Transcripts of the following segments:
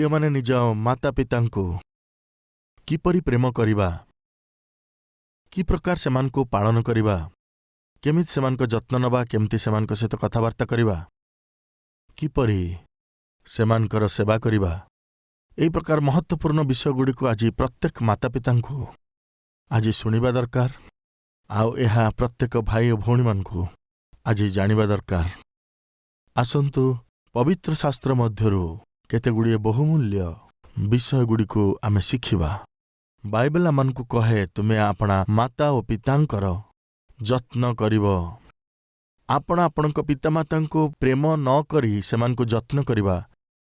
प्रियमाने निज माता पितांकु किपरि प्रेम करिबा, कि प्रकार सेमानकु पालन करिबा, केमिति सेमानक जत्न नबा, केमिति सेमानक सहित कथाबार्ता करिबा, किपरि सेमानकर सेवा करिबा, एई प्रकार महत्वपूर्ण विषयगुड़िक आज प्रत्येक माता पितांकु आज शुणिबा दरकार। आउ एहा प्रत्येक भाई और भौणी मानकु आज जानिबा दरकार। आसंतु पवित्र शास्त्र मध्यरु केतेगुड़िए बहुमूल्य विषयगुड़िकु आमे शिखिबा। बाइबल आमनकु कहे तुमे आपणा माता और पितांकर जत्न करिब। आपण आपणक पितामातांकु प्रेम न करी सेमानकु जत्न करिबा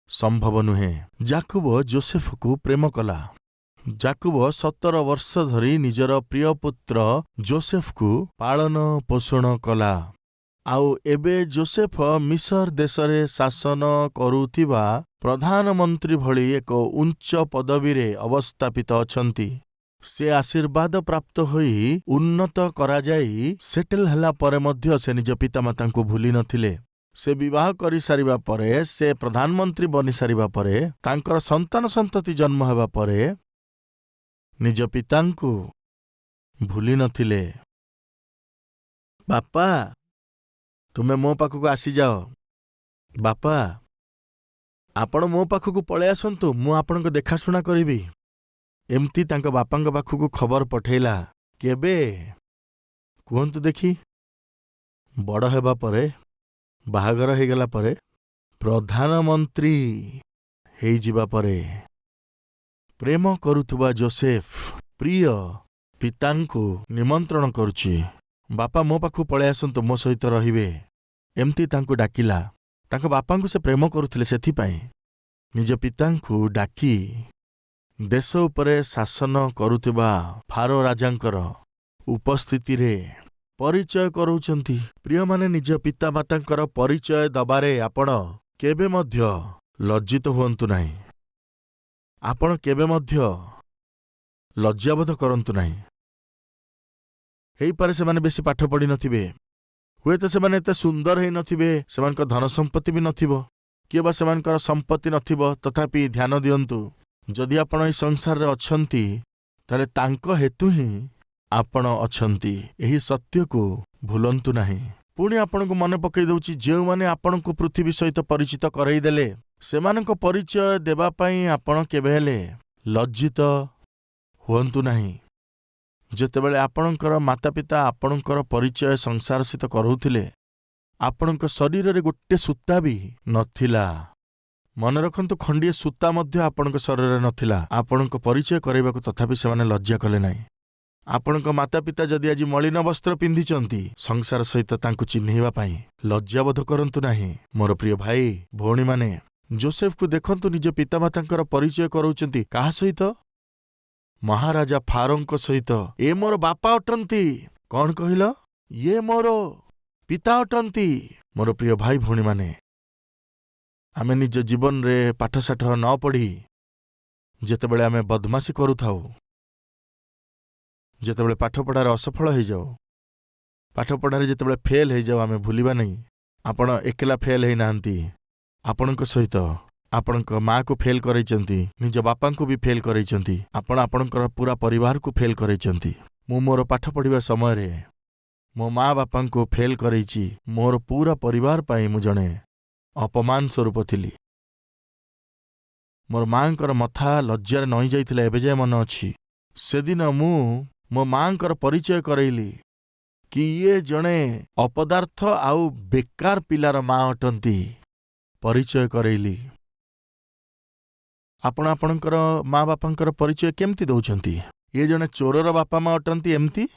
संभव नुहे। जाकुब जोसेफकु प्रेम कला। जाकुब 17 वर्ष धरी निजर प्रिय पुत्र जोसेफकु पालन पोषण कला। आउ एबे जोसेफ मिसर देशरे शासन करुथिबा प्रधानमंत्री भली एक उच्च पदवी रे अवस्थापित अछंती। से आशीर्वाद प्राप्त होई उन्नत करा जाई सेटल हला परे मध्य से निज पितामातांकु भूली नथिले। से विवाह करि सारिबा परे, से प्रधानमंत्री बनि सारिबा परे, तांकर संतान संतति जन्म हेबा परे निज पितांकु भूली नथिले। बापा तुमे मो पाखकु आसी जाओ। बापा आपण मो पाखकु पळे आसंतु, मु आपणक देखाशुणा करिबी। एमती तांक बापांक पाखकु खबर पठेला। केबे कुहंतु देखी? बड़ हेबा परे, बाहागर हेगला परे, प्रधानमंत्री हेई जिबा परे। प्रेम करुथुबा जोसेफ प्रिय पितांकु निमंत्रण करुची। बापा मो पाखु पळे आसंतु, मो सहित रहिबे। एमती तांकु डाकिला। तांक बापांकु से प्रेम करुथिले, सेथिपाई निज पितांकु डाकी देश उपरे शासन करुथिबा फारो राजांकर उपस्थिति रे परिचय करूचंती। प्रिय माने निज पिता मातांकर परिचय दबारे आपण केबे मध्य लज्जित हुअन्तु नाही। आपण केबे मध्य लज्जाबोध करन्तु नाही। हेई पारे सेमाने बेसी पाठ पढ़ी नथिबे, हुएत सेमाने एते सुंदर हेई नथिबे, सेमानक धन संपत्ति भी नथिबो, किए बा सेमानकर संपत्ति नथिबो, तथापि ध्यान दियन्तु जदि आपण एई संसार रे अछंती ताले तांक हेतु ही आपण अछंती। एही सत्य को भूलन्तु नाही। पुणी आपणको मन पकई दउची, जेउ माने आपणको पृथ्वी सहित परिचित करई देले सेमानक परिचय देबा पई आपण केबे हेले लज्जित हुअन्तु नाही। जेतेबेले आपणकर माता पिता आपणकर परिचय संसार सहित करउथिले, आपणक शरीर रे गोटे सूता भी नथिला। मन रखन्तु, खंडिए सूता मध्य आपणक शरीर नथिला। आपणक परिचय करैबाकु तथापि सेमाने लज्जा कले नाही। आपणक माता पिता जदि आज मलिन वस्त्र पिंधिचंती संसार सहित तांकु चिन्हैबा पई लज्जाबोध करन्तु नाही। मोर प्रिय भाई भौणी माने, जोसेफ को देखन्तु निज पितामातांकर परिचय करौचंती काहा सहित? महाराजा फारोंक सहित। ए मोर बापा अटंती। कौन कहिल? ये मोर पिता अटंती। मोर प्रिय भाई भौणी माने, आमे निज जीवन रे पाठशाठ न पढ़ी जेतेबेले आमे बदमाशी करुथाउ, जेतेबेले पाठपढ़ार असफल हो जाओ, पाठपढ़ार जेतेबेले फेल हो जाओ, आमे भूलिबा नहीं। आपण एकेला फेल है नांती, आपणक सहित आपणक माँ को फेल करैचंती, निज बापा को भी फेल करैचंती, आपण आपणकर पूरा परिवार को फेल करैचंती। मु मोर पाठ पढ़िबा समय रे मो माँ बापा को फेल करैची। मोर पूरा परिवार पाई मु जणे अपमान स्वरूप थिली। मोर माँकर मथा लज्जार नई जाइथिला, एबे जाय मन अछि। से दिन मु मो माँकर परिचय करैली कि ये जणे अपदार्थ आउ बेकार पिलार माँ अटंती। परिचय करैली। आपण आपणकर माँ बापांकर परिचय केमती दउछंती? ये जणे चोरर बापा माँ अटंती एमती?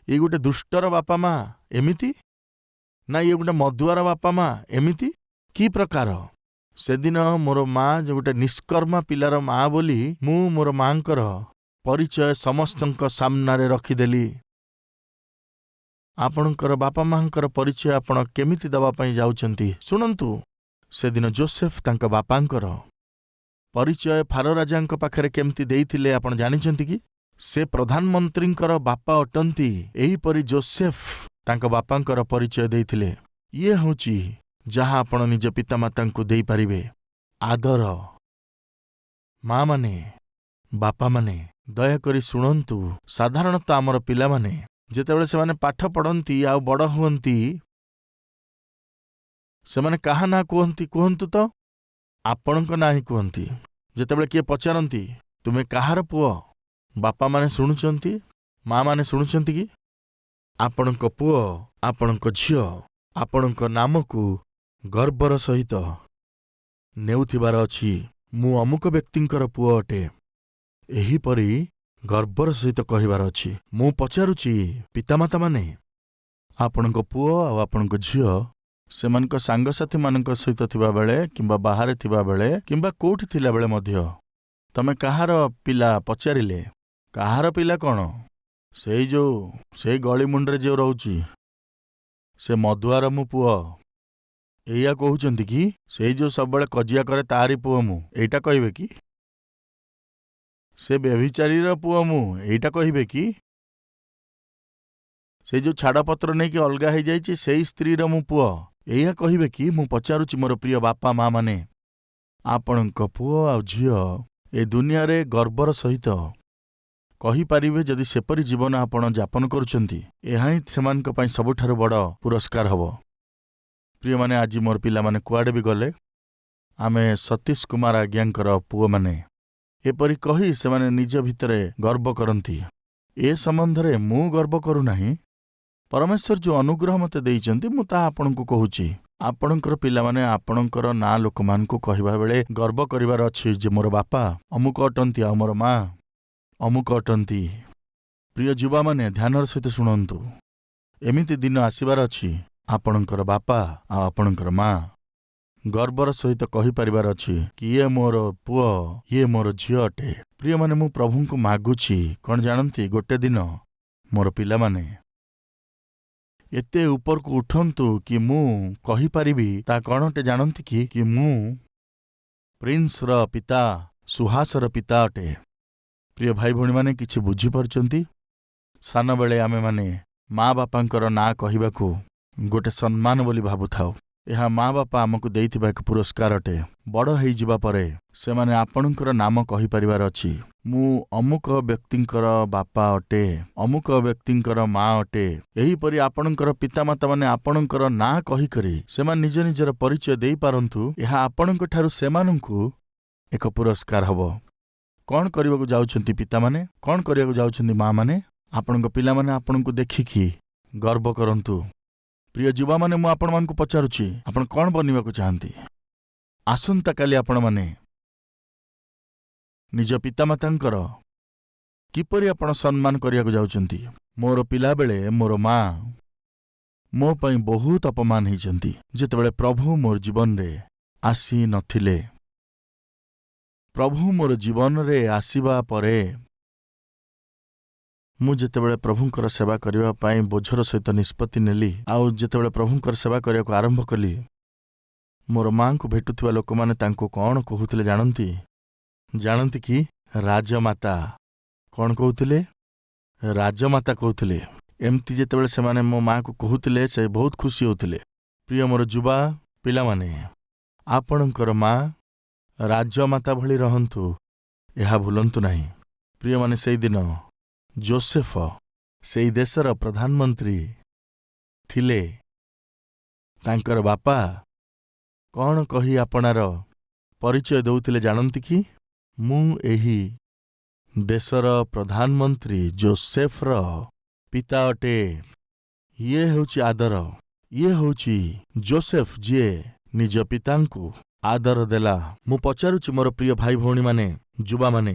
ये गोटे दुष्टर बापा माँ एमिति? ना ये गोटे मधुआर बापा माँ एमिति? कि प्रकार? से दिन मोर माँ जो गोटे निष्कर्मा पिलार माँ बोली मु मोर माँकर परिचय समस्तंक सामनारे रखिदेली। आपणकर बापा माँकर परिचय आपण केमिति दबा पई जाउछंती सुनंतु। से दिन जोसेफ तांक बापांकर परिचय फारो राजांक पाखरे केमिति देइथिले आपण जानिछंती कि? से प्रधानमंत्रींकर बापा अटंती। एही परि जोसेफ तांक बापांकर परिचय देइथिले। ये होची जहाँ आपण निज पिता मातांकु देई पारिबे आदर, ମାମାନେ, ବାପାମାନେ ଦୟାକରି ଶୁଣନ୍ତୁ। ସାଧାରଣତଃ ଆମର ପିଲାମାନେ ଯେତେବେଳେ ସେମାନେ ପାଠ ପଢ଼ନ୍ତି ଆଉ ବଡ଼ ହୁଅନ୍ତି, ସେମାନେ କାହା ନାଁ କୁହନ୍ତି କୁହନ୍ତୁ ତ? ଆପଣଙ୍କ ନାଁ ହିଁ କୁହନ୍ତି। ଯେତେବେଳେ କିଏ ପଚାରନ୍ତି ତୁମେ କାହାର ପୁଅ, ବାପାମାନେ ଶୁଣୁଛନ୍ତି, ମାମାନେ ଶୁଣୁଛନ୍ତି କି? ଆପଣଙ୍କ ପୁଅ, ଆପଣଙ୍କ ଝିଅ ଆପଣଙ୍କ ନାମକୁ ଗର୍ବର ସହିତ ନେଉଥିବାର ଅଛି। ମୁଁ ଅମୁକ ବ୍ୟକ୍ତିଙ୍କର ପୁଅ ଅଟେ। ଏହିପରି ଗର୍ବର ସହିତ କହିବାର ଅଛି। ମୁଁ ପଚାରୁଛି ପିତାମାତାମାନେ, ଆପଣଙ୍କ ପୁଅ ଆଉ ଆପଣଙ୍କ ଝିଅ ସେମାନଙ୍କ ସାଙ୍ଗସାଥିମାନଙ୍କ ସହିତ ଥିବାବେଳେ କିମ୍ବା ବାହାରେ ଥିବାବେଳେ କିମ୍ବା କୋଉଠି ଥିଲାବେଳେ ମଧ୍ୟ ତମେ କାହାର ପିଲା ପଚାରିଲେ, କାହାର ପିଲା କ'ଣ? ସେଇ ଗଳି ମୁଣ୍ଡରେ ଯେଉଁ ରହୁଛି, ସେ ମଧୁଆର ମୁଁ ପୁଅ, ଏଇଆ କହୁଛନ୍ତି କି? ସେଇ ଯେଉଁ ସବୁବେଳେ କଜିଆ କରେ ତାରି ପୁଅ ମୁଁ, ଏଇଟା କହିବେ କି? ସେ ବ୍ୟଭିଚାରୀର ପୁଅ ମୁଁ, ଏଇଟା କହିବେ କି? ସେଇ ଯେଉଁ ଛାଡ଼ପତ୍ର ନେଇକି ଅଲଗା ହେଇଯାଇଛି ସେଇ ସ୍ତ୍ରୀର ମୁଁ ପୁଅ, ଏଇଆ କହିବେ କି? ମୁଁ ପଚାରୁଛି ମୋର ପ୍ରିୟ ବାପା ମା ମାନେ, ଆପଣଙ୍କ ପୁଅ ଆଉ ଝିଅ ଏ ଦୁନିଆରେ ଗର୍ବର ସହିତ କହିପାରିବେ ଯଦି ସେପରି ଜୀବନ ଆପଣ ଯାପନ କରୁଛନ୍ତି, ଏହା ହିଁ ସେମାନଙ୍କ ପାଇଁ ସବୁଠାରୁ ବଡ଼ ପୁରସ୍କାର ହେବ। ପ୍ରିୟମାନେ, ଆଜି ମୋର ପିଲାମାନେ କୁଆଡ଼େ ବି ଗଲେ, ଆମେ ସତୀଶ କୁମାର ଆଜ୍ଞାଙ୍କର ପୁଅମାନେ ଏପରି କହି ସେମାନେ ନିଜ ଭିତରେ ଗର୍ବ କରନ୍ତି। ଏ ସମ୍ବନ୍ଧରେ ମୁଁ ଗର୍ବ କରୁନାହିଁ। ପରମେଶ୍ୱର ଯେଉଁ ଅନୁଗ୍ରହ ମୋତେ ଦେଇଛନ୍ତି ମୁଁ ତାହା ଆପଣଙ୍କୁ କହୁଛି। ଆପଣଙ୍କର ପିଲାମାନେ ଆପଣଙ୍କର ନାଁ ଲୋକମାନଙ୍କୁ କହିବା ବେଳେ ଗର୍ବ କରିବାର ଅଛି ଯେ ମୋର ବାପା ଅମୁକ ଅଟନ୍ତି ଆଉ ମୋର ମା ଅମୁକ ଅଟନ୍ତି। ପ୍ରିୟ ଯୁବାମାନେ ଧ୍ୟାନର ସହିତ ଶୁଣନ୍ତୁ। ଏମିତି ଦିନ ଆସିବାର ଅଛି ଆପଣଙ୍କର ବାପା ଆଉ ଆପଣଙ୍କର ମା ଗର୍ବର ସହିତ କହିପାରିବାର ଅଛି କି ଇଏ ମୋର ପୁଅ, ଇଏ ମୋର ଝିଅ ଅଟେ। ପ୍ରିୟମାନେ, ମୁଁ ପ୍ରଭୁଙ୍କୁ ମାଗୁଛି କ'ଣ ଜାଣନ୍ତି, ଗୋଟେ ଦିନ ମୋର ପିଲାମାନେ ଏତେ ଉପରକୁ ଉଠନ୍ତୁ କି ମୁଁ କହିପାରିବି ତା କ'ଣ ଅଟେ ଜାଣନ୍ତି କି ମୁଁ ପ୍ରିନ୍ସର ପିତା, ସୁହାସର ପିତା ଅଟେ। ପ୍ରିୟ ଭାଇ ଭଉଣୀମାନେ, କିଛି ବୁଝିପାରୁଛନ୍ତି? ସାନବେଳେ ଆମେମାନେ ମା ବାପାଙ୍କର ନାଁ କହିବାକୁ ଗୋଟେ ସମ୍ମାନ ବୋଲି ଭାବୁଥାଉ। ଏହା ମା ବାପା ଆମକୁ ଦେଇଥିବା ଏକ ପୁରସ୍କାର ଅଟେ। ବଡ଼ ହେଇଯିବା ପରେ ସେମାନେ ଆପଣଙ୍କର ନାମ କହିପାରିବାର ଅଛି। ମୁଁ ଅମୁକ ବ୍ୟକ୍ତିଙ୍କର ବାପା ଅଟେ, ଅମୁକ ବ୍ୟକ୍ତିଙ୍କର ମା ଅଟେ। ଏହିପରି ଆପଣଙ୍କର ପିତାମାତାମାନେ ଆପଣଙ୍କର ନାଁ କହିକରି ସେମାନେ ନିଜ ନିଜର ପରିଚୟ ଦେଇପାରନ୍ତୁ। ଏହା ଆପଣଙ୍କଠାରୁ ସେମାନଙ୍କୁ ଏକ ପୁରସ୍କାର ହେବ। କ'ଣ କରିବାକୁ ଯାଉଛନ୍ତି ପିତାମାନେ? କ'ଣ କରିବାକୁ ଯାଉଛନ୍ତି ମାମାନେ? ଆପଣଙ୍କ ପିଲାମାନେ ଆପଣଙ୍କୁ ଦେଖିକି ଗର୍ବ କରନ୍ତୁ। ପ୍ରିୟ ଯୁବାମାନେ, ମୁଁ ଆପଣମାନଙ୍କୁ ପଚାରୁଛି, ଆପଣ କ'ଣ ବନିବାକୁ ଚାହାନ୍ତି? ଆସନ୍ତାକାଲି ଆପଣମାନେ ନିଜ ପିତାମାତାଙ୍କର କିପରି ଆପଣ ସମ୍ମାନ କରିବାକୁ ଯାଉଛନ୍ତି? ମୋର ପିଲାବେଳେ ମୋର ମା ମୋ ପାଇଁ ବହୁତ ଅପମାନ ହେଇଛନ୍ତି। ଯେତେବେଳେ ପ୍ରଭୁ ମୋର ଜୀବନରେ ଆସି ନଥିଲେ, ପ୍ରଭୁ ମୋର ଜୀବନରେ ଆସିବା ପରେ ମୁଁ ଯେତେବେଳେ ପ୍ରଭୁଙ୍କର ସେବା କରିବା ପାଇଁ ବୋଝର ସହିତ ନିଷ୍ପତ୍ତି ନେଲି ଆଉ ଯେତେବେଳେ ପ୍ରଭୁଙ୍କର ସେବା କରିବାକୁ ଆରମ୍ଭ କଲି, ମୋର ମାଙ୍କୁ ଭେଟୁଥିବା ଲୋକମାନେ ତାଙ୍କୁ କ'ଣ କହୁଥିଲେ ଜାଣନ୍ତି କି? ରାଜମାତା। କ'ଣ କହୁଥିଲେ? ରାଜମାତା କହୁଥିଲେ। ଏମିତି ଯେତେବେଳେ ସେମାନେ ମୋ ମା'କୁ କହୁଥିଲେ ସେ ବହୁତ ଖୁସି ହେଉଥିଲେ। ପ୍ରିୟ ମୋର ଯୁବା ପିଲାମାନେ, ଆପଣଙ୍କର ମା ରାଜମାତା ଭଳି ରହନ୍ତୁ, ଏହା ଭୁଲନ୍ତୁ ନାହିଁ। ପ୍ରିୟମାନେ, ସେଇଦିନ ଯୋସେଫ ସେଇ ଦେଶର ପ୍ରଧାନମନ୍ତ୍ରୀ ଥିଲେ। ତାଙ୍କର ବାପା କ'ଣ କହି ଆପଣାର ପରିଚୟ ଦେଉଥିଲେ ଜାଣନ୍ତି କି? ମୁଁ ଏହି ଦେଶର ପ୍ରଧାନମନ୍ତ୍ରୀ ଯୋସେଫର ପିତା ଅଟେ। ଇଏ ହେଉଛି ଆଦର। ଇଏ ହେଉଛି ଯୋସେଫ ଯିଏ ନିଜ ପିତାଙ୍କୁ ଆଦର ଦେଲା। ମୁଁ ପଚାରୁଛି ମୋର ପ୍ରିୟ ଭାଇ ଭଉଣୀମାନେ, ଯୁବାମାନେ,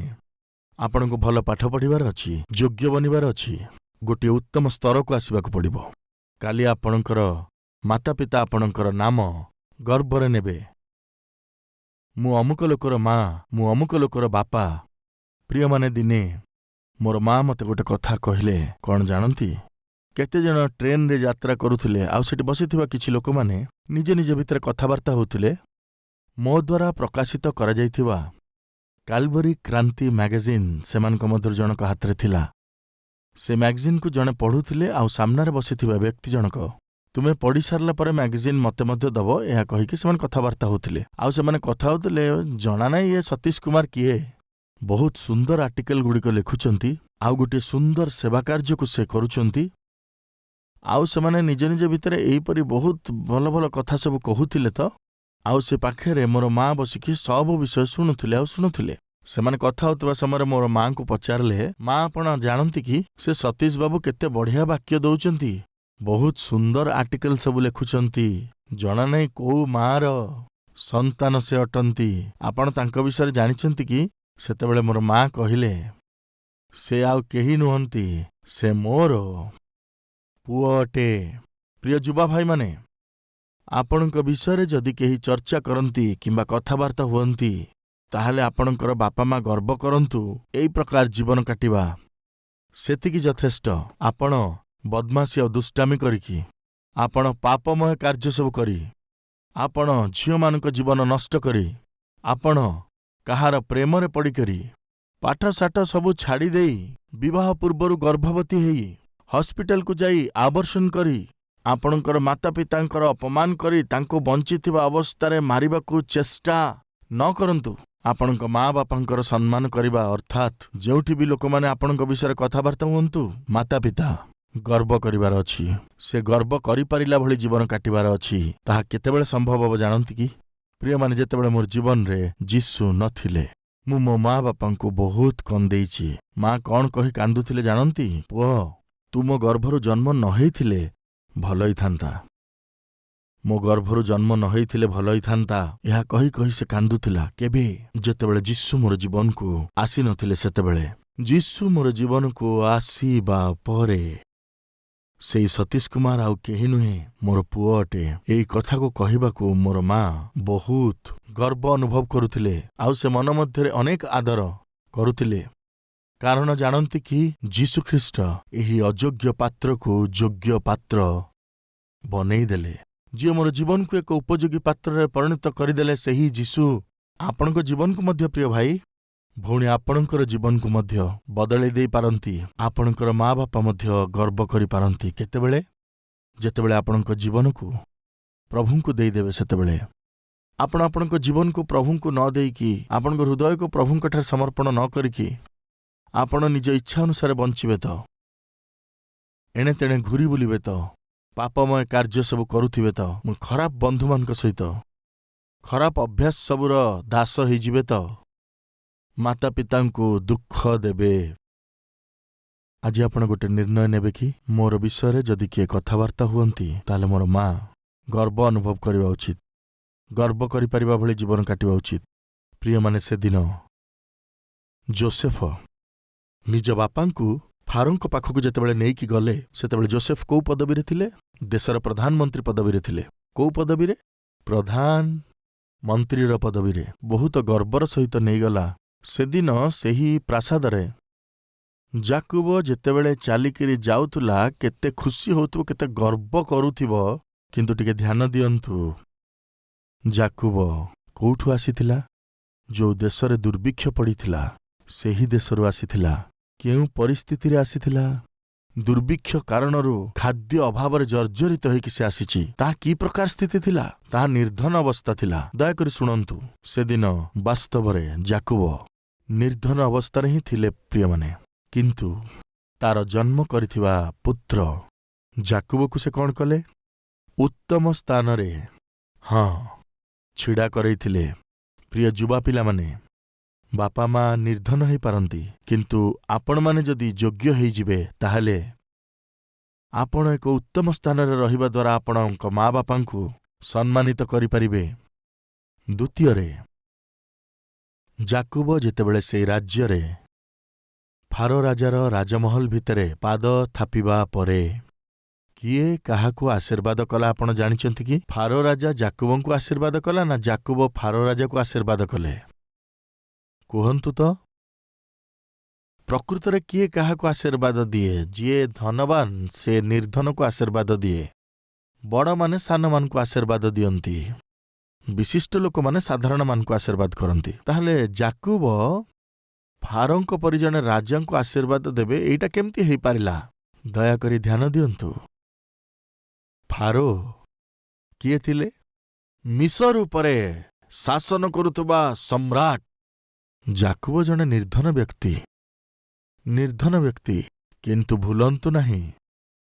ଆପଣଙ୍କୁ ଭଲ ପାଠ ପଢ଼ିବାର ଅଛି, ଯୋଗ୍ୟ ବନିବାର ଅଛି, ଗୋଟିଏ ଉତ୍ତମ ସ୍ତରକୁ ଆସିବାକୁ ପଡ଼ିବ। କାଲି ଆପଣଙ୍କର ମାତା ପିତା ଆପଣଙ୍କର ନାମ ଗର୍ବରେ ନେବେ। ମୁଁ ଅମୁକ ଲୋକର ମା, ମୁଁ ଅମୁକ ଲୋକର ବାପା। ପ୍ରିୟମାନେ, ଦିନେ ମୋର ମା ମୋତେ ଗୋଟେ କଥା କହିଲେ, କ'ଣ ଜାଣନ୍ତି? କେତେଜଣ ଟ୍ରେନରେ ଯାତ୍ରା କରୁଥିଲେ ଆଉ ସେଠି ବସିଥିବା କିଛି ଲୋକମାନେ ନିଜ ନିଜ ଭିତରେ କଥାବାର୍ତ୍ତା ହେଉଥିଲେ। ମୋ ଦ୍ୱାରା ପ୍ରକାଶିତ କରାଯାଇଥିବା କାଲବରୀ କ୍ରାନ୍ତି ମ୍ୟାଗାଜିନ୍ ସେମାନଙ୍କ ମଧ୍ୟରୁ ଜଣକ ହାତରେ ଥିଲା। ସେ ମ୍ୟାଗାଜିନ୍କୁ ଜଣେ ପଢ଼ୁଥିଲେ ଆଉ ସାମ୍ନାରେ ବସିଥିବା ବ୍ୟକ୍ତି ଜଣକ, ତୁମେ ପଢ଼ି ସାରିଲା ପରେ ମ୍ୟାଗାଜିନ୍ ମୋତେ ମଧ୍ୟ ଦେବ, ଏହା କହିକି ସେମାନେ କଥାବାର୍ତ୍ତା ହେଉଥିଲେ। ଆଉ ସେମାନେ କଥା ହେଉଥିଲେ, ଜଣା ନାହିଁ ଏ ସତୀଶ କୁମାର କିଏ। ବହୁତ ସୁନ୍ଦର ଆର୍ଟିକଲଗୁଡ଼ିକ ଲେଖୁଛନ୍ତି, ଆଉ ଗୋଟିଏ ସୁନ୍ଦର ସେବା କାର୍ଯ୍ୟକୁ ସେ କରୁଛନ୍ତି। ଆଉ ସେମାନେ ନିଜ ନିଜ ଭିତରେ ଏହିପରି ବହୁତ ଭଲ ଭଲ କଥା ସବୁ କହୁଥିଲେ ତ। ଆଉ ସେ ପାଖରେ ମୋର ମା ବସିକି ସବୁ ବିଷୟ ଶୁଣୁଥିଲେ। ସେମାନେ କଥା ହେଉଥିବା ସମୟରେ ମୋର ମାଙ୍କୁ ପଚାରିଲେ, ମା ଆପଣ ଜାଣନ୍ତି କି ସେ ସତୀଶ ବାବୁ କେତେ ବଢ଼ିଆ ବାକ୍ୟ ଦଉଛନ୍ତି, ବହୁତ ସୁନ୍ଦର ଆର୍ଟିକଲ ସବୁ ଲେଖୁଛନ୍ତି। ଜଣା ନାହିଁ କୋଉ ମାର ସନ୍ତାନ ସେ ଅଟନ୍ତି। ଆପଣ ତାଙ୍କ ବିଷୟରେ ଜାଣିଛନ୍ତି କି? ସେତେବେଳେ ମୋର ମା କହିଲେ, ସେ ଆଉ କେହି ନୁହନ୍ତି, ସେ ମୋର ପୁଅ ଅଟେ। ପ୍ରିୟ ଯୁବା ଭାଇମାନେ, ଆପଣଙ୍କ ବିଷୟରେ ଯଦି କେହି ଚର୍ଚ୍ଚା କରନ୍ତି କିମ୍ବା କଥାବାର୍ତ୍ତା ହୁଅନ୍ତି, ତାହେଲେ ଆପଣଙ୍କର ବାପା ମା ଗର୍ବ କରନ୍ତୁ। ଏଇ ପ୍ରକାର ଜୀବନ କାଟିବା ସେତିକି ଯଥେଷ୍ଟ। ଆପଣ ବଦମାସି ଆଉ ଦୁଷ୍ଟାମି କରିକି, ଆପଣ ପାପମୟ କାର୍ଯ୍ୟ ସବୁ କରି, ଆପଣ ଝିଅମାନଙ୍କ ଜୀବନ ନଷ୍ଟ କରି, ଆପଣ କାହାର ପ୍ରେମରେ ପଡ଼ିକରି, ପାଠଶାଠ ସବୁ ଛାଡ଼ି ଦେଇ, ବିବାହ ପୂର୍ବରୁ ଗର୍ଭବତୀ ହେଇ, ହସ୍ପିଟାଲକୁ ଯାଇ ଆବର୍ଷଣ କରି, ଆପଣଙ୍କର ମାତା ପିତାଙ୍କର ଅପମାନ କରି ତାଙ୍କୁ ବଞ୍ଚିଥିବା ଅବସ୍ଥାରେ ମାରିବାକୁ ଚେଷ୍ଟା ନ କରନ୍ତୁ। ଆପଣଙ୍କ ମା ବାପାଙ୍କର ସମ୍ମାନ କରିବା ଅର୍ଥାତ୍ ଯେଉଁଠି ବି ଲୋକମାନେ ଆପଣଙ୍କ ବିଷୟରେ କଥାବାର୍ତ୍ତା ହୁଅନ୍ତୁ, ମାତା ପିତା ଗର୍ବ କରିବାର ଅଛି। ସେ ଗର୍ବ କରିପାରିଲା ଭଳି ଜୀବନ କାଟିବାର ଅଛି। ତାହା କେତେବେଳେ ସମ୍ଭବ ହେବ ଜାଣନ୍ତି କି? ପ୍ରିୟମାନେ, ଯେତେବେଳେ ମୋର ଜୀବନରେ ଯୀଶୁ ନଥିଲେ, ମୁଁ ମୋ ମା ବାପାଙ୍କୁ ବହୁତ କନ୍ଦେଇଛି। ମା କ'ଣ କହି କାନ୍ଦୁଥିଲେ ଜାଣନ୍ତି? ପୁଅ, ତୁ ମୋ ଗର୍ଭରୁ ଜନ୍ମ ନ ହେଇଥିଲେ ଭଲ ହେଇଥାନ୍ତା, ମୋ ଗର୍ଭରୁ ଜନ୍ମ ନ ହେଇଥିଲେ ଭଲ ହେଇଥାନ୍ତା, ଏହା କହି କହି ସେ କାନ୍ଦୁଥିଲା। କେବେ? ଯେତେବେଳେ ଯୀଶୁ ମୋର ଜୀବନକୁ ଆସିନଥିଲେ। ସେତେବେଳେ ଯୀଶୁ ମୋର ଜୀବନକୁ ଆସିବା ପରେ ସେଇ ସତୀଶ କୁମାର ଆଉ କେହି ନୁହେଁ, ମୋର ପୁଅ ଅଟେ। ଏଇ କଥାକୁ କହିବାକୁ ମୋର ମା ବହୁତ ଗର୍ବ ଅନୁଭବ କରୁଥିଲେ, ଆଉ ସେ ମନ ମଧ୍ୟରେ ଅନେକ ଆଦର କରୁଥିଲେ। କାରଣ ଜାଣନ୍ତି କି, ଯୀଶୁଖ୍ରୀଷ୍ଟ ଏହି ଅଯୋଗ୍ୟ ପାତ୍ରକୁ ଯୋଗ୍ୟ ପାତ୍ର ବନେଇଦେଲେ। ଯିଏ ମୋର ଜୀବନକୁ ଏକ ଉପଯୋଗୀ ପାତ୍ରରେ ପରିଣତ କରିଦେଲେ, ସେହି ଯୀଶୁ ଆପଣଙ୍କ ଜୀବନକୁ ମଧ୍ୟ, ପ୍ରିୟ ଭାଇ ଭଉଣୀ, ଆପଣଙ୍କର ଜୀବନକୁ ମଧ୍ୟ ବଦଳେଇ ଦେଇପାରନ୍ତି। ଆପଣଙ୍କର ମା ବାପା ମଧ୍ୟ ଗର୍ବ କରିପାରନ୍ତି। କେତେବେଳେ? ଯେତେବେଳେ ଆପଣଙ୍କ ଜୀବନକୁ ପ୍ରଭୁଙ୍କୁ ଦେଇଦେବେ। ସେତେବେଳେ ଆପଣ ଆପଣଙ୍କ ଜୀବନକୁ ପ୍ରଭୁଙ୍କୁ ନ ଦେଇକି, ଆପଣଙ୍କ ହୃଦୟକୁ ପ୍ରଭୁଙ୍କଠାରେ ସମର୍ପଣ ନ କରିକି, ଆପଣ ନିଜ ଇଚ୍ଛା ଅନୁସାରେ ବଞ୍ଚିବେ ତ, ଏଣେ ତେଣେ ଘୁରି ବୁଲିବେ ତ, ପାପମୟ କାର୍ଯ୍ୟ ସବୁ କରୁଥିବେ ତ, ଖରାପ ବନ୍ଧୁମାନଙ୍କ ସହିତ ଖରାପ ଅଭ୍ୟାସ ସବୁର ଦାସ ହେଇଯିବେ ତ, ମାତା ପିତାଙ୍କୁ ଦୁଃଖ ଦେବେ। ଆଜି ଆପଣ ଗୋଟେ ନିର୍ଣ୍ଣୟ ନେବେ କି, ମୋର ବିଷୟରେ ଯଦି କିଏ କଥାବାର୍ତ୍ତା ହୁଅନ୍ତି, ତାହେଲେ ମୋର ମା ଗର୍ବ ଅନୁଭବ କରିବା ଉଚିତ, ଗର୍ବ କରିପାରିବା ଭଳି ଜୀବନ କାଟିବା ଉଚିତ। ପ୍ରିୟମାନେ, ସେଦିନ ଜୋସେଫ ନିଜ ବାପାଙ୍କୁ ଫାରୋଙ୍କ ପାଖକୁ ଯେତେବେଳେ ନେଇକି ଗଲେ, ସେତେବେଳେ ଜୋସେଫ କୋଉ ପଦବୀରେ ଥିଲେ? ଦେଶର ପ୍ରଧାନମନ୍ତ୍ରୀ ପଦବୀରେ ଥିଲେ। କୋଉ ପଦବୀରେ? ପ୍ରଧାନମନ୍ତ୍ରୀର ପଦବୀରେ। ବହୁତ ଗର୍ବର ସହିତ ନେଇଗଲା। ସେଦିନ ସେହି ପ୍ରାସାଦରେ ଯାକୁବ ଯେତେବେଳେ ଚାଲିକିରି ଯାଉଥିଲା, କେତେ ଖୁସି ହଉଥିବ, କେତେ ଗର୍ବ କରୁଥିବ। କିନ୍ତୁ ଟିକେ ଧ୍ୟାନ ଦିଅନ୍ତୁ, ଯାକୁବ କୋଉଠୁ ଆସିଥିଲା? ଯୋଉ ଦେଶରେ ଦୁର୍ଭିକ୍ଷ ପଡ଼ିଥିଲା, ସେହି ଦେଶରୁ ଆସିଥିଲା। କେଉଁ ପରିସ୍ଥିତିରେ ଆସିଥିଲା? ଦୁର୍ଭିକ୍ଷ କାରଣରୁ ଖାଦ୍ୟ ଅଭାବରେ ଜର୍ଜରିତ ହେଇକି ସେ ଆସିଛି। ତାହା କି ପ୍ରକାର ସ୍ଥିତି ଥିଲା? ତାହା ନିର୍ଧନ ଅବସ୍ଥା ଥିଲା। ଦୟାକରି ଶୁଣନ୍ତୁ, ସେଦିନ ବାସ୍ତବରେ ଯାକୁବ ନିର୍ଧନ ଅବସ୍ଥାରେ ହିଁ ଥିଲେ, ପ୍ରିୟମାନେ। କିନ୍ତୁ ତାର ଜନ୍ମ କରିଥିବା ପୁତ୍ର ଯାକୁବକୁ ସେ କ'ଣ କଲେ? ଉତ୍ତମ ସ୍ଥାନରେ ଛିଡ଼ା କରେଇଥିଲେ। ପ୍ରିୟ ଯୁବା ପିଲାମାନେ, ବାପା ମା ନିର୍ଧନ ହେଇପାରନ୍ତି, କିନ୍ତୁ ଆପଣମାନେ ଯଦି ଯୋଗ୍ୟ ହେଇଯିବେ, ତାହେଲେ ଆପଣ ଏକ ଉତ୍ତମ ସ୍ଥାନରେ ରହିବା ଦ୍ୱାରା ଆପଣଙ୍କ ମା ବାପାଙ୍କୁ ସମ୍ମାନିତ କରିପାରିବେ। ଦ୍ୱିତୀୟରେ, ଯାକୁବ ଯେତେବେଳେ ସେହି ରାଜ୍ୟରେ ଫାରୋ ରାଜାର ରାଜମହଲ ଭିତରେ ପାଦ ଥାପିବା ପରେ କିଏ କାହାକୁ ଆଶୀର୍ବାଦ କଲା ଆପଣ ଜାଣିଛନ୍ତି କି? ଫାରୋ ରାଜା ଯାକୁବଙ୍କୁ ଆଶୀର୍ବାଦ କଲା ନା ଯାକୁବ ଫାରୋ ରାଜାକୁ ଆଶୀର୍ବାଦ କଲେ? କୁହନ୍ତୁ ତ। ପ୍ରକୃତରେ କିଏ କାହାକୁ ଆଶୀର୍ବାଦ ଦିଏ? ଯିଏ ଧନବାନ ସେ ନିର୍ଧନକୁ ଆଶୀର୍ବାଦ ଦିଏ। ବଡ଼ମାନେ ସାନମାନଙ୍କୁ ଆଶୀର୍ବାଦ ଦିଅନ୍ତି। ବିଶିଷ୍ଟ ଲୋକମାନେ ସାଧାରଣମାନଙ୍କୁ ଆଶୀର୍ବାଦ କରନ୍ତି। ତାହେଲେ ଯାକୁବ ଫାରୋଙ୍କ ପରି ଜଣେ ରାଜାଙ୍କୁ ଆଶୀର୍ବାଦ ଦେବେ, ଏଇଟା କେମିତି ହେଇପାରିଲା? ଦୟାକରି ଧ୍ୟାନ ଦିଅନ୍ତୁ। ଫାରୋ କିଏ ଥିଲେ? ମିଶର ଉପରେ ଶାସନ କରୁଥିବା ସମ୍ରାଟ ଜାକୁବ ଜଣେ ନିର୍ଦ୍ଧନ ବ୍ୟକ୍ତି କିନ୍ତୁ ଭୁଲନ୍ତୁ ନାହିଁ,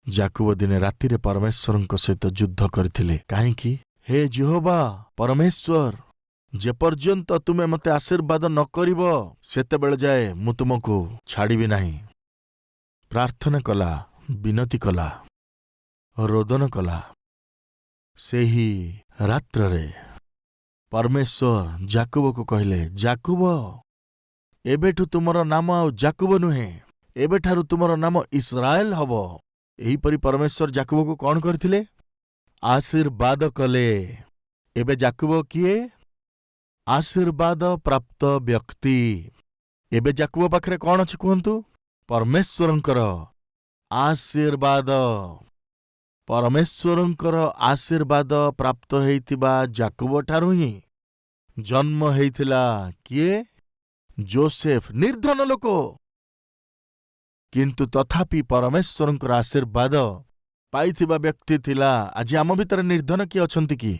ଜାକୁବ ଦିନେ ରାତିରେ ପରମେଶ୍ୱରଙ୍କ ସହିତ ଯୁଦ୍ଧ କରିଥିଲେ। କାହିଁକି? ହେ ଯେହୋବା ପରମେଶ୍ୱର, ଯେପର୍ଯ୍ୟନ୍ତ ତୁମେ ମୋତେ ଆଶୀର୍ବାଦ ନ କରିବ ସେତେବେଳେ ଯାଏ ମୁଁ ତୁମକୁ ଛାଡ଼ିବି ନାହିଁ। ପ୍ରାର୍ଥନା କଲା, ବିନତି କଲା, ରୋଦନ କଲା। ସେହି ରାତ୍ରରେ ପରମେଶ୍ୱର ଜାକୁବକୁ କହିଲେ, ଜାକୁବ, ଏବେଠୁ ତୁମର ନାମ ଆଉ ଜାକୁବ ନୁହେଁ, ଏବେଠାରୁ ତୁମର ନାମ ଇସ୍ରାଏଲ ହବ। ଏହିପରି ପରମେଶ୍ୱର ଜାକୁବକୁ କ'ଣ କରିଥିଲେ? ଆଶୀର୍ବାଦ କଲେ। ଏବେ ଜାକୁବ କିଏ? ଆଶୀର୍ବାଦ ପ୍ରାପ୍ତ ବ୍ୟକ୍ତି। ଏବେ ଜାକୁବ ପାଖରେ କ'ଣ ଅଛି କୁହନ୍ତୁ? ପରମେଶ୍ୱରଙ୍କର ଆଶୀର୍ବାଦ। ପରମେଶ୍ୱରଙ୍କର ଆଶୀର୍ବାଦ ପ୍ରାପ୍ତ ହେଇଥିବା ଜାକୁବଠାରୁ ହିଁ ଜନ୍ମ ହେଇଥିଲା କିଏ? ଯୋସେଫ। ନିର୍ଦ୍ଧନ ଲୋକ, କିନ୍ତୁ ତଥାପି ପରମେଶ୍ୱରଙ୍କର ଆଶୀର୍ବାଦ ପାଇଥିବା ବ୍ୟକ୍ତି ଥିଲା। ଆଜି ଆମ ଭିତରେ ନିର୍ଦ୍ଧନ କିଏ ଅଛନ୍ତି କି?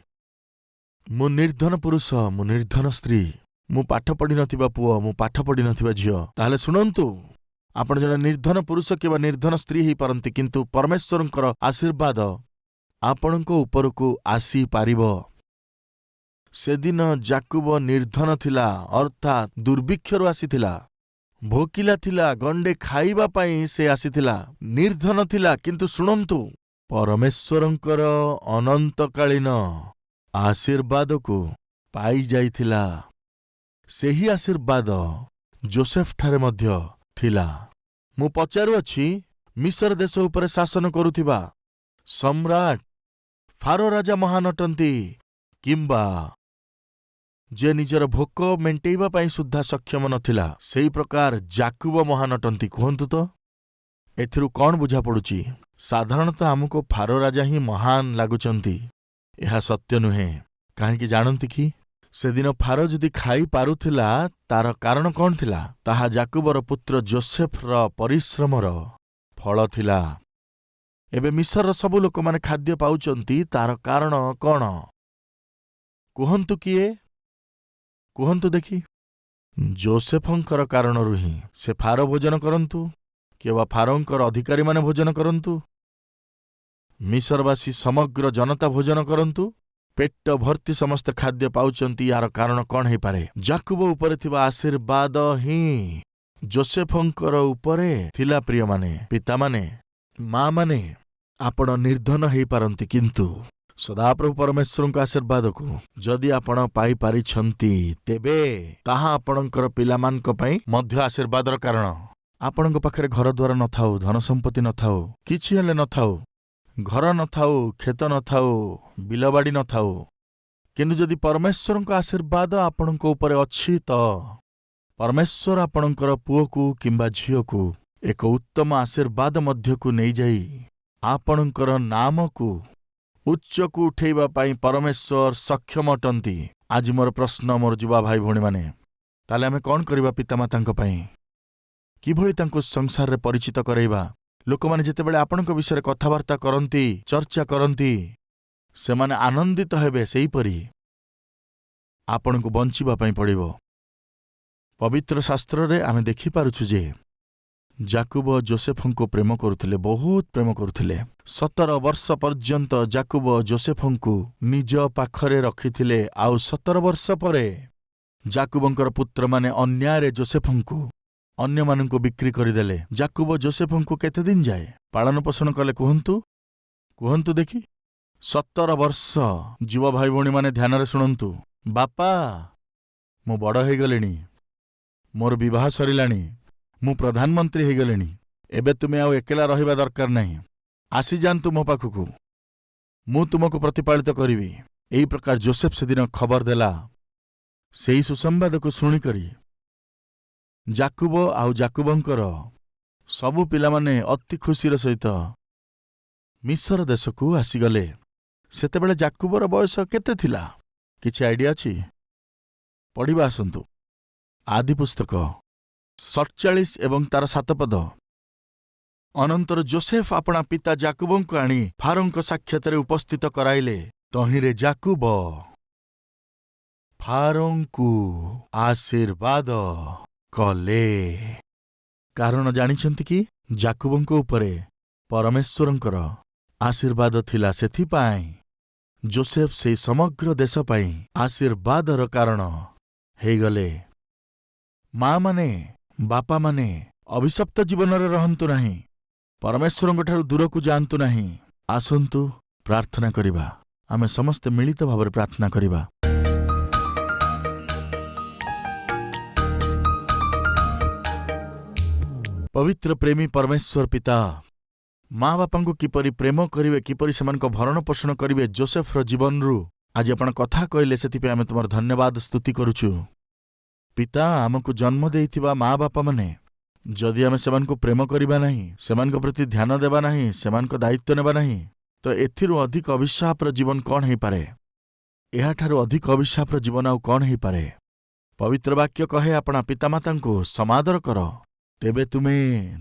ମୁଁ ନିର୍ଦ୍ଧନ ପୁରୁଷ, ମୁଁ ନିର୍ଦ୍ଧନ ସ୍ତ୍ରୀ, ମୁଁ ପାଠ ପଢ଼ିନଥିବା ପୁଅ, ମୁଁ ପାଠ ପଢ଼ିନଥିବା ଝିଅ। ତାହେଲେ ଶୁଣନ୍ତୁ, ଆପଣ ଜଣେ ନିର୍ଦ୍ଧନ ପୁରୁଷ କିମ୍ବା ନିର୍ଦ୍ଧନ ସ୍ତ୍ରୀ ହେଇପାରନ୍ତି, କିନ୍ତୁ ପରମେଶ୍ୱରଙ୍କର ଆଶୀର୍ବାଦ ଆପଣଙ୍କ ଉପରକୁ ଆସିପାରିବ। ସେଦିନ ଜାକୁବ ନିର୍ଦ୍ଧନ ଥିଲା, ଅର୍ଥାତ୍ ଦୁର୍ଭିକ୍ଷରୁ ଆସିଥିଲା। ଭୋକିଲା ଥିଲା, ଗଣ୍ଡେ ଖାଇବା ପାଇଁ ସେ ଆସିଥିଲା। ନିର୍ଦ୍ଧନ ଥିଲା, କିନ୍ତୁ ଶୁଣନ୍ତୁ, ପରମେଶ୍ୱରଙ୍କର ଅନନ୍ତକାଳୀନ ଆଶୀର୍ବାଦକୁ ପାଇଯାଇଥିଲା। ସେହି ଆଶୀର୍ବାଦ ଯୋସେଫଠାରେ ମଧ୍ୟ ଥିଲା। ମୁଁ ପଚାରୁଅଛି, ମିଶର ଦେଶ ଉପରେ ଶାସନ କରୁଥିବା ସମ୍ରାଟ ଫାରୋ ରାଜା ମହାନ ଅଟନ୍ତି, କିମ୍ବା ଯେ ନିଜର ଭୋକ ମେଣ୍ଟେଇବା ପାଇଁ ସୁଦ୍ଧା ସକ୍ଷମ ନଥିଲା, ସେହି ପ୍ରକାର ଜାକୁବ ମହାନ ଅଟନ୍ତି? କୁହନ୍ତୁ ତ, ଏଥିରୁ କ'ଣ ବୁଝାପଡ଼ୁଛି? ସାଧାରଣତଃ ଆମକୁ ଫାରୋ ରାଜା ହିଁ ମହାନ ଲାଗୁଛନ୍ତି। ଏହା ସତ୍ୟ ନୁହେଁ। କାହିଁକି ଜାଣନ୍ତି କି? ସେଦିନ ଫାରୋ ଯଦି ଖାଇପାରୁଥିଲା, ତାର କାରଣ କ'ଣ ଥିଲା? ତାହା ଜାକୁବର ପୁତ୍ର ଯୋସେଫର ପରିଶ୍ରମର ଫଳ ଥିଲା। ଏବେ ମିଶରର ସବୁ ଲୋକମାନେ ଖାଦ୍ୟ ପାଉଛନ୍ତି, ତାର କାରଣ କ'ଣ? କୁହନ୍ତୁ କିଏ? କୁହନ୍ତୁ ଦେଖି। ଯୋସେଫଙ୍କର କାରଣରୁ ହିଁ। ସେ ଫାରୋ ଭୋଜନ କରନ୍ତୁ, କିମ୍ବା ଫାରୋଙ୍କର ଅଧିକାରୀମାନେ ଭୋଜନ କରନ୍ତୁ, ମିଶରବାସୀ ସମଗ୍ର ଜନତା ଭୋଜନ କରନ୍ତୁ, ପେଟ ଭର୍ତ୍ତି ସମସ୍ତେ ଖାଦ୍ୟ ପାଉଛନ୍ତି। ୟାର କାରଣ କ'ଣ ହେଇପାରେ? ଜାକୁବ ଉପରେ ଥିବା ଆଶୀର୍ବାଦ ହିଁ ଯୋସେଫଙ୍କର ଉପରେ ଥିଲା। ପ୍ରିୟମାନେ, ପିତାମାନେ, ମାମାନେ, ଆପଣ ନିର୍ଦ୍ଧନ ହେଇପାରନ୍ତି, କିନ୍ତୁ ସଦାପ୍ରଭୁ ପରମେଶ୍ୱରଙ୍କ ଆଶୀର୍ବାଦକୁ ଯଦି ଆପଣ ପାଇପାରିଛନ୍ତି, ତେବେ ତାହା ଆପଣଙ୍କର ପିଲାମାନଙ୍କ ପାଇଁ ମଧ୍ୟ ଆଶୀର୍ବାଦର କାରଣ। ଆପଣଙ୍କ ପାଖରେ ଘରଦ୍ୱାର ନଥାଉ, ଧନ ସମ୍ପତ୍ତି ନଥାଉ, କିଛି ହେଲେ ନଥାଉ, ଘର ନଥାଉ, କ୍ଷେତ ନଥାଉ, ବିଲବାଡ଼ି ନଥାଉ, କିନ୍ତୁ ଯଦି ପରମେଶ୍ୱରଙ୍କ ଆଶୀର୍ବାଦ ଆପଣଙ୍କ ଉପରେ ଅଛି, ତ ପରମେଶ୍ୱର ଆପଣଙ୍କର ପୁଅକୁ କିମ୍ବା ଝିଅକୁ ଏକ ଉତ୍ତମ ଆଶୀର୍ବାଦ ମଧ୍ୟକୁ ନେଇଯାଇ ଆପଣଙ୍କର ନାମକୁ ଉଚ୍ଚକୁ ଉଠେଇବା ପାଇଁ ପରମେଶ୍ୱର ସକ୍ଷମ ଅଟନ୍ତି। ଆଜି ମୋର ପ୍ରଶ୍ନ, ମୋର ଯୁବା ଭାଇ ଭଉଣୀମାନେ, ତାହେଲେ ଆମେ କ'ଣ କରିବା ପିତାମାତାଙ୍କ ପାଇଁ? କିଭଳି ତାଙ୍କୁ ସଂସାରରେ ପରିଚିତ କରାଇବା? ଲୋକମାନେ ଯେତେବେଳେ ଆପଣଙ୍କ ବିଷୟରେ କଥାବାର୍ତ୍ତା କରନ୍ତି, ଚର୍ଚ୍ଚା କରନ୍ତି, ସେମାନେ ଆନନ୍ଦିତ ହେବେ। ସେହିପରି ଆପଣଙ୍କୁ ବଞ୍ଚିବା ପାଇଁ ପଡ଼ିବ। ପବିତ୍ର ଶାସ୍ତ୍ରରେ ଆମେ ଦେଖିପାରୁଛୁ ଯେ ଜାକୁବ ଯୋସେଫଙ୍କୁ ପ୍ରେମ କରୁଥିଲେ, ବହୁତ ପ୍ରେମ କରୁଥିଲେ। 17 ବର୍ଷ ପର୍ଯ୍ୟନ୍ତ ଜାକୁବ ଯୋସେଫଙ୍କୁ ନିଜ ପାଖରେ ରଖିଥିଲେ। ଆଉ 17 ବର୍ଷ ପରେ ଜାକୁବଙ୍କର ପୁତ୍ରମାନେ ଅନ୍ୟାୟରେ ଯୋସେଫଙ୍କୁ ଅନ୍ୟମାନଙ୍କୁ ବିକ୍ରି କରିଦେଲେ। ଜାକୁବ ଯୋସେଫଙ୍କୁ କେତେ ଦିନ ଯାଏ ପାଳନ ପୋଷଣ କଲେ? କୁହନ୍ତୁ ଦେଖି। 17 ବର୍ଷ। ଯୁବ ଭାଇ ଭଉଣୀମାନେ ଧ୍ୟାନରେ ଶୁଣନ୍ତୁ। ବାପା, ମୁଁ ବଡ଼ ହେଇଗଲିଣି, ମୋର ବିବାହ ସରିଲାଣି, ମୁଁ ପ୍ରଧାନମନ୍ତ୍ରୀ ହେଇଗଲିଣି, ଏବେ ତୁମେ ଆଉ ଏକେଲା ରହିବା ଦରକାର ନାହିଁ, ଆସିଯାଆନ୍ତୁ ମୋ ପାଖକୁ, ମୁଁ ତୁମକୁ ପ୍ରତିପାଳିତ କରିବି। ଏହି ପ୍ରକାର ଯୋସେଫ ସେଦିନ ଖବର ଦେଲା। ସେହି ସୁସମ୍ବାଦକୁ ଶୁଣିକରି ଜାକୁବ ଆଉ ଜାକୁବଙ୍କର ସବୁ ପିଲାମାନେ ଅତି ଖୁସିର ସହିତ ମିଶର ଦେଶକୁ ଆସିଗଲେ। ସେତେବେଳେ ଜାକୁବର ବୟସ କେତେ ଥିଲା? କିଛି ଆଇଡିଆ ଅଛି? ପଢ଼ିବା ଆସନ୍ତୁ। ଆଦି ପୁସ୍ତକ 47 ଏବଂ ତାର 7 ପଦ। ଅନନ୍ତର ଯୋସେଫ ଆପଣା ପିତା ଜାକୁବଙ୍କୁ ଆଣି ଫାରୋଙ୍କ ସାକ୍ଷାତରେ ଉପସ୍ଥିତ କରାଇଲେ। ତହିଁରେ ଜାକୁବ ଫାରୋଙ୍କୁ ଆଶୀର୍ବାଦ କଲେ। କାରଣ ଜାଣିଛନ୍ତି କି ଯାକୁବଙ୍କ ଉପରେ ପରମେଶ୍ୱରଙ୍କର ଆଶୀର୍ବାଦ ଥିଲା। ସେଥିପାଇଁ ଯୋସେଫ ସେଇ ସମଗ୍ର ଦେଶ ପାଇଁ ଆଶୀର୍ବାଦର କାରଣ ହେଇଗଲେ। ମାମାନେ, ବାପାମାନେ ଅଭିଶପ୍ତ ଜୀବନରେ ରହନ୍ତୁ ନାହିଁ। ପରମେଶ୍ୱରଙ୍କଠାରୁ ଦୂରକୁ ଯାଆନ୍ତୁ ନାହିଁ। ଆସନ୍ତୁ ପ୍ରାର୍ଥନା କରିବା। ଆମେ ସମସ୍ତେ ମିଳିତ ଭାବରେ ପ୍ରାର୍ଥନା କରିବା। ପବିତ୍ର ପ୍ରେମୀ ପରମେଶ୍ୱର ପିତା, ମା ବାପାଙ୍କୁ କିପରି ପ୍ରେମ କରିବେ, କିପରି ସେମାନଙ୍କ ଭରଣ ପୋଷଣ କରିବେ, ଯୋସେଫର ଜୀବନରୁ ଆଜି ଆପଣ କଥା କହିଲେ, ସେଥିପାଇଁ ଆମେ ତୁମର ଧନ୍ୟବାଦ ସ୍ତୁତି କରୁଛୁ। ପିତା, ଆମକୁ ଜନ୍ମ ଦେଇଥିବା ମା ବାପାମାନେ ଯଦି ଆମେ ସେମାନଙ୍କୁ ପ୍ରେମ କରିବା ନାହିଁ, ସେମାନଙ୍କ ପ୍ରତି ଧ୍ୟାନ ଦେବା ନାହିଁ, ସେମାନଙ୍କ ଦାୟିତ୍ୱ ନେବା ନାହିଁ, ତ ଏଥିରୁ ଅଧିକ ଅଭିଶାପର ଜୀବନ କ'ଣ ହେଇପାରେ? ଏହାଠାରୁ ଅଧିକ ଅଭିଶାପର ଜୀବନ ଆଉ କ'ଣ ହେଇପାରେ? ପବିତ୍ର ବାକ୍ୟ କହେ, ଆପଣା ପିତାମାତାଙ୍କୁ ସମାଦର କର, ତେବେ ତୁମେ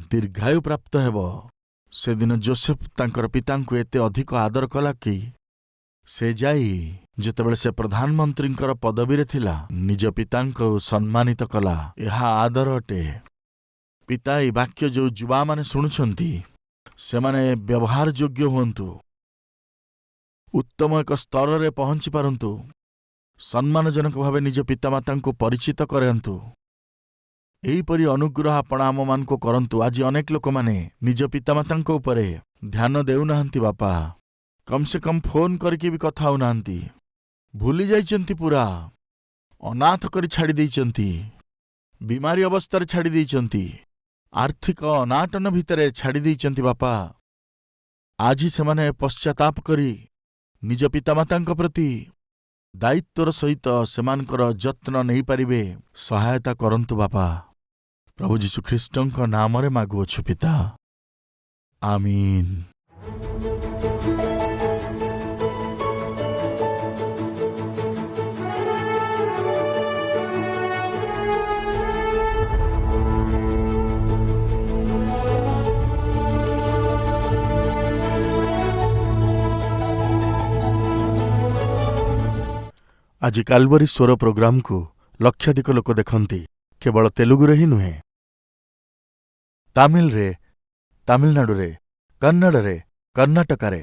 ଦୀର୍ଘାୟୁ ପ୍ରାପ୍ତ ହେବ। ସେଦିନ ଯୋସେଫ ତାଙ୍କର ପିତାଙ୍କୁ ଏତେ ଅଧିକ ଆଦର କଲା କି ସେ ଯାଇ ଯେତେବେଳେ ସେ ପ୍ରଧାନମନ୍ତ୍ରୀଙ୍କର ପଦବୀରେ ଥିଲା, ନିଜ ପିତାଙ୍କୁ ସମ୍ମାନିତ କଲା। ଏହା ଆଦର ଅଟେ। ପିତା, ଏହି ବାକ୍ୟ ଯେଉଁ ଯୁବାମାନେ ଶୁଣୁଛନ୍ତି, ସେମାନେ ବ୍ୟବହାର ଯୋଗ୍ୟ ହୁଅନ୍ତୁ, ଉତ୍ତମ ଏକ ସ୍ତରରେ ପହଞ୍ଚି ପାରନ୍ତୁ, ସମ୍ମାନଜନକ ଭାବେ ନିଜ ପିତାମାତାଙ୍କୁ ପରିଚିତ କରାନ୍ତୁ। ଏହିପରି ଅନୁଗ୍ରହ ଆପଣ ଆମମାନଙ୍କୁ କରନ୍ତୁ। ଆଜି ଅନେକ ଲୋକମାନେ ନିଜ ପିତାମାତାଙ୍କ ଉପରେ ଧ୍ୟାନ ଦେଉନାହାନ୍ତି। ବାପା, କମ୍ ସେ କମ୍ ଫୋନ୍ କରିକି ବି କଥା ହଉନାହାନ୍ତି। ଭୁଲି ଯାଇଛନ୍ତି, ପୁରା ଅନାଥ କରି ଛାଡ଼ି ଦେଇଛନ୍ତି, ବିମାରୀ ଅବସ୍ଥାରେ ଛାଡ଼ି ଦେଇଛନ୍ତି, ଆର୍ଥିକ ଅନାଟନ ଭିତରେ ଛାଡ଼ି ଦେଇଛନ୍ତି। ବାପା, ଆଜି ସେମାନେ ପଶ୍ଚାତାପ କରି ନିଜ ପିତାମାତାଙ୍କ ପ୍ରତି ଦାୟିତ୍ୱର ସହିତ ସେମାନଙ୍କର ଯତ୍ନ ନେଇପାରିବେ। ସହାୟତା କରନ୍ତୁ ବାପା। ପ୍ରଭୁ ଯୀଶୁଖ୍ରୀଷ୍ଟଙ୍କ ନାମରେ ମାଗୁଅଛୁ ପିତା, ଆମିନ୍। ଆଜି କାଲବରୀ ସ୍ୱର ପ୍ରୋଗ୍ରାମକୁ ଲକ୍ଷାଧିକ ଲୋକ ଦେଖନ୍ତି। କେବଳ ତେଲୁଗୁରେ ହିଁ ନୁହେଁ, ତାମିଲରେ, ତାମିଲନାଡୁରେ, କନ୍ନଡ଼ରେ, କର୍ଣ୍ଣାଟକାରେ,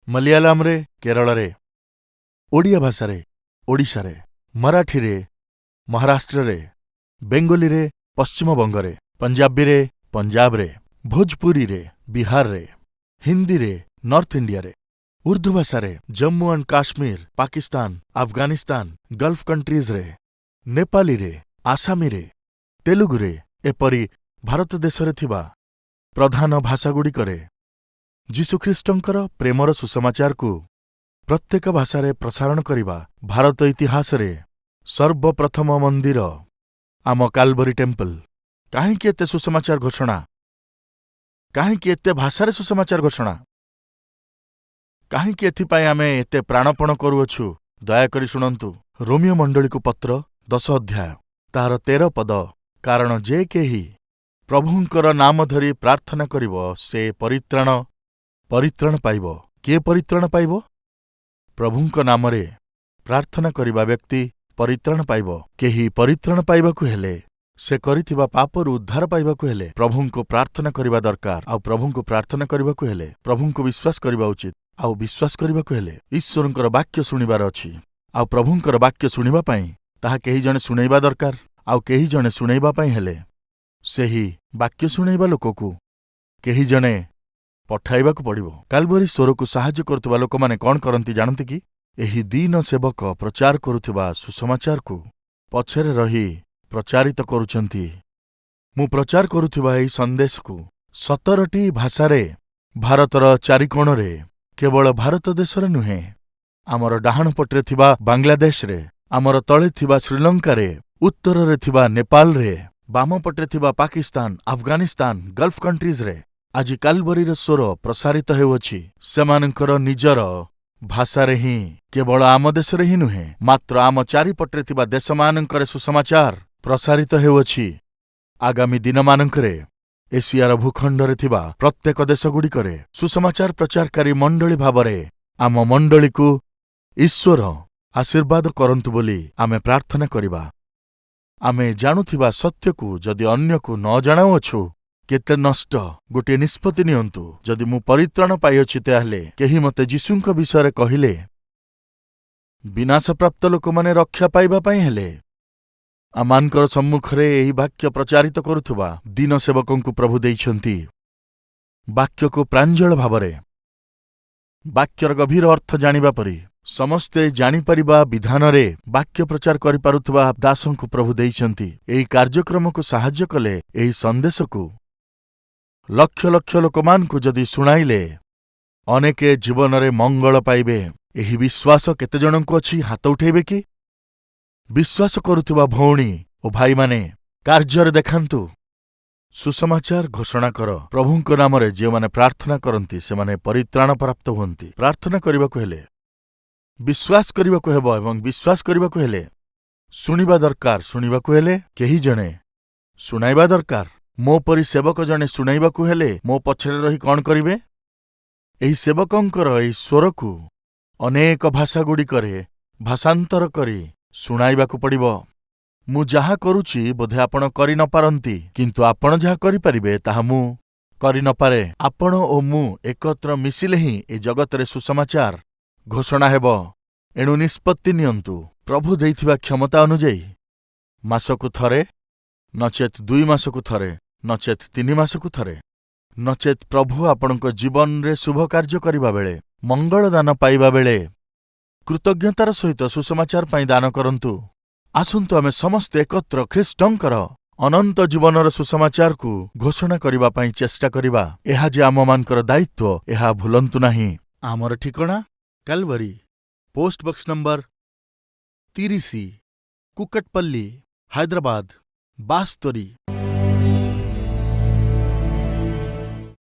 ମଲୟାଲମରେ, କେରଳରେ, ଓଡ଼ିଆ ଭାଷାରେ, ଓଡ଼ିଶାରେ, ମରାଠୀରେ, ମହାରାଷ୍ଟ୍ରରେ, ବେଙ୍ଗୋଲିରେ, ପଶ୍ଚିମବଙ୍ଗରେ, ପଞ୍ଜାବୀରେ, ପଞ୍ଜାବରେ, ଭୋଜପୁରୀରେ, ବିହାରରେ, ହିନ୍ଦୀରେ, ନର୍ଥ ଇଣ୍ଡିଆରେ, ଉର୍ଦ୍ଦୁ ଭାଷାରେ, ଜମ୍ମୁ ଆଣ୍ଡ କାଶ୍ମୀର, ପାକିସ୍ତାନ, ଆଫଗାନିସ୍ତାନ, ଗଲ୍ଫ କଣ୍ଟ୍ରିଜରେ, ନେପାଳୀରେ, ଆସାମୀରେ, ତେଲୁଗୁରେ, ଏପରି ଭାରତ ଦେଶରେ ଥିବା ପ୍ରଧାନ ଭାଷାଗୁଡ଼ିକରେ ଯୀଶୁଖ୍ରୀଷ୍ଟଙ୍କର ପ୍ରେମର ସୁସମାଚାରକୁ ପ୍ରତ୍ୟେକ ଭାଷାରେ ପ୍ରସାରଣ କରିବା ଭାରତ ଇତିହାସରେ ସର୍ବପ୍ରଥମ ମନ୍ଦିର ଆମ କାଲବରୀ ଟେମ୍ପଲ। କାହିଁକି ଏତେ ସୁସମାଚାର ଘୋଷଣା? କାହିଁକି ଏତେ ଭାଷାରେ ସୁସମାଚାର ଘୋଷଣା? କାହିଁକି ଏଥିପାଇଁ ଆମେ ଏତେ ପ୍ରାଣପଣ କରୁଅଛୁ? ଦୟାକରି ଶୁଣନ୍ତୁ। ରୋମିଓ ମଣ୍ଡଳୀକୁ ପତ୍ର 10 ଅଧ୍ୟାୟ ତାହାର 13 ପଦ। କାରଣ ଯେ କେହି ପ୍ରଭୁଙ୍କର ନାମ ଧରି ପ୍ରାର୍ଥନା କରିବ, ସେ ପରିତ୍ରାଣ ପାଇବ। କିଏ ପରିତ୍ରାଣ ପାଇବ? ପ୍ରଭୁଙ୍କ ନାମରେ ପ୍ରାର୍ଥନା କରିବା ବ୍ୟକ୍ତି ପରିତ୍ରାଣ ପାଇବ। କେହି ପରିତ୍ରାଣ ପାଇବାକୁ ହେଲେ, ସେ କରିଥିବା ପାପରୁ ଉଦ୍ଧାର ପାଇବାକୁ ହେଲେ ପ୍ରଭୁଙ୍କୁ ପ୍ରାର୍ଥନା କରିବା ଦରକାର। ଆଉ ପ୍ରଭୁଙ୍କୁ ପ୍ରାର୍ଥନା କରିବାକୁ ହେଲେ ପ୍ରଭୁଙ୍କୁ ବିଶ୍ୱାସ କରିବା ଉଚିତ। ଆଉ ବିଶ୍ୱାସ କରିବାକୁ ହେଲେ ଈଶ୍ୱରଙ୍କର ବାକ୍ୟ ଶୁଣିବାର ଅଛି। ଆଉ ପ୍ରଭୁଙ୍କର ବାକ୍ୟ ଶୁଣିବା ପାଇଁ ତାହା କେହି ଜଣେ ଶୁଣେଇବା ଦରକାର। ଆଉ କେହି ଜଣେ ଶୁଣେଇବା ପାଇଁ ହେଲେ ସେହି ବାକ୍ୟ ଶୁଣେଇବା ଲୋକକୁ କେହି ଜଣେ ପଠାଇବାକୁ ପଡ଼ିବ। କାଲବରୀ ସ୍ୱରକୁ ସାହାଯ୍ୟ କରୁଥିବା ଲୋକମାନେ କ'ଣ କରନ୍ତି ଜାଣନ୍ତି କି? ଏହି ଦୀନ ସେବକ ପ୍ରଚାର କରୁଥିବା ସୁସମାଚାରକୁ ପଛରେ ରହି ପ୍ରଚାରିତ କରୁଛନ୍ତି। ମୁଁ ପ୍ରଚାର କରୁଥିବା ଏହି ସନ୍ଦେଶକୁ 17ଟି ଭାଷାରେ ଭାରତର ଚାରିକୋଣରେ, କେବଳ ଭାରତ ଦେଶରେ ନୁହେଁ, ଆମର ଡାହାଣ ପଟରେ ଥିବା ବାଂଲାଦେଶରେ, ଆମର ତଳେ ଥିବା ଶ୍ରୀଲଙ୍କାରେ, ଉତ୍ତରରେ ଥିବା ନେପାଳରେ, ବାମ ପଟରେ ଥିବା ପାକିସ୍ତାନ, ଆଫଗାନିସ୍ତାନ, ଗଲ୍ଫ କଣ୍ଟ୍ରିଜରେ ଆଜି କାଲବରୀର ସ୍ୱର ପ୍ରସାରିତ ହେଉଅଛି। ସେମାନଙ୍କର ନିଜର ଭାଷାରେ ହିଁ, କେବଳ ଆମ ଦେଶରେ ହିଁ ନୁହେଁ, ମାତ୍ର ଆମ ଚାରିପଟରେ ଥିବା ଦେଶମାନଙ୍କରେ ସୁସମାଚାର ପ୍ରସାରିତ ହେଉଅଛି। ଆଗାମୀ ଦିନମାନଙ୍କରେ ଏସିଆର ଭୂଖଣ୍ଡରେ ଥିବା ପ୍ରତ୍ୟେକ ଦେଶଗୁଡ଼ିକରେ ସୁସମାଚାର ପ୍ରଚାରକାରୀ ମଣ୍ଡଳୀ ଭାବରେ ଆମ ମଣ୍ଡଳୀକୁ ଈଶ୍ୱର आशीर्वाद करन्तु बोली आमे प्रार्थना करिबा। आमे जानुथिबा सत्यकु जदि अन्यकु न जणाउअछु केते नष्ट। गोटे निष्पत्ति नियन्तु, जदि मु परित्राण पाइअछि ताहेले केही मते यीशुଙ୍କ विषୟରେ कहिले विनाशप्राप्त लोकमाने रक्षा पाइबा पई हेले आमानकर सम्मुखरे एही वाक्य प्रचारित करुथुबा दीन सेवकंकु प्रभु देइछन्ति। वाक्यको प्राञ्जल भावरे वाक्यर गभीर अर्थ जानिबा परि समस्ते जानिपारिबा विधानरे वाक्य प्रचार करिपारुथुबा दासंकु प्रभु देइछन्ति। एही कार्यक्रमको साहाय्य कले एही सन्देशकु लक्ष लक्ष लोकमानकु जदि सुनाइले अनेके जीवनरे मंगल पाइबे। एही विश्वास केते जनंकु अछि? हात उठेबे कि? विश्वास करुथुबा भौणी ओ भाई माने कार्यर देखान्तु। सुसमाचार घोषणा कर। प्रभुଙ୍କ नामरे जेमाने प्रार्थना करन्ति सेमाने परित्राण प्राप्त हुअन्ति। प्रार्थना करिबाकु हेले विश्वास करिबाकु हेबो एवं विश्वास करिबाकु हेले सुनिबा दरकार। सुनिबाकु हेले केही जणे सुनाइबा दरकार। मो परि सेवक जणे सुनाइबाकु हेले मो पछरे रही कौन करिवे? एही सेवकंकर एही स्वरकु अनेक भाषा गुड़िकरे भाषांतर करी सुनाइबाकु पड़िबो। मु जाहा करुछि बोधे आपण करि न पारंती, किंतु आपण जाहा करि परिबे ताहा मु करि न पारे। आपण ओ मु एकत्र मिसिले ही ए जगतरे सुसमाचार घोषणा हेबो। एणु निष्पत्ति नियन्तु प्रभु देइथिबा क्षमता अनुଯାयी मासकु थरे नचेत 2 मासकु थरे नचेत 3 मासकु थरे नचेत प्रभु आपणक जीवन रे शुभ कार्य करिबा बेले मंगल दान पाइबा बेले कृतज्ञतार सहित सुसमाचार पाई दान करन्तु। आसन्तु आमे समस्त एकत्र ख्रीष्टंकर अनंत जीवनर सुसमाचार को घोषणा करिबा पाई चेष्टा करिबा। एहा जे आममानकर दायित्व, एहा भूलन्तु नाही। आमर ठिकणा Calvary, post box number 30, Kukatpally, Hyderabad 72।